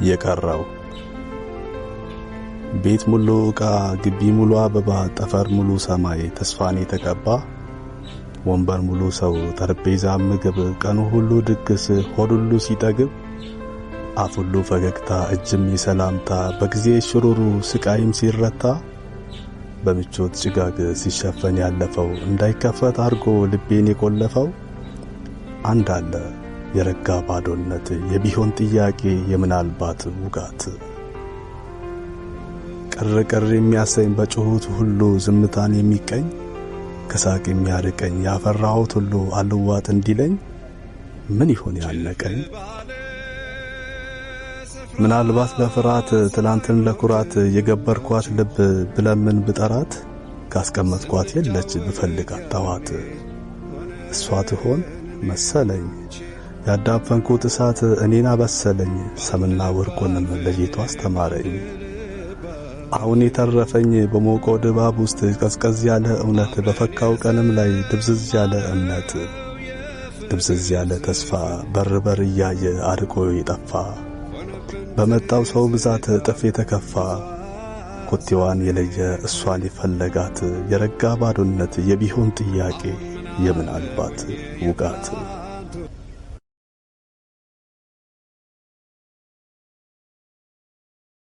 የቀረው ቤት ሙሉ ዕቃ፣ ግቢ ሙሉ አበባ፣ ጠፈር ሙሉ ሰማይ፣ ተስፋን የተቀባ ወንበር ሙሉ ሰው፣ ጠረጴዛ ምግብ፣ ቀኑ ሁሉ ድግስ፣ ሆድ ሁሉ ሲጠግብ አፍ ሁሉ ፈገግታ፣ እጅም የሰላምታ፣ በጊዜ ሽሩሩ ስቃይም ሲረታ በምቾት ጭጋግ ሲሸፈን ያለፈው እንዳይከፈት አርጎ ልቤን የቆለፈው አንድ አለ የረጋ ባዶነት የቢሆን ጥያቄ የምናልባት ውጋት ቅርቅር የሚያሰኝ በጩኸት ሁሉ ዝምታን የሚቀኝ ከሳቅ የሚያርቀኝ ያፈራሁት ሁሉ አልዋጥ እንዲለኝ ምን ይሆን ያነቀኝ ምናልባት ለፍራት ትላንትን ለኩራት የገበርኳት ልብ ብለምን ብጠራት ካስቀመጥኳት የለች ብፈልጋት ተዋት እሷ ትሆን መሰለኝ ያዳፈንኩት እሳት እኔን አበሰለኝ ሰምና ወርቁንም ለይቶ አስተማረኝ አሁን የተረፈኝ በሞቀው ድባብ ውስጥ ቀዝቀዝ ያለ እውነት በፈካው ቀንም ላይ ድብዝዝ ያለ እምነት ድብዝዝ ያለ ተስፋ በር እያየ አርቆ ይጠፋ በመጣው ሰው ብዛት ጥፍ የተከፋ ኮቴዋን የለየ እሷን የፈለጋት የረጋ ባዶነት የቢሆን ጥያቄ የምናልባት ውጋት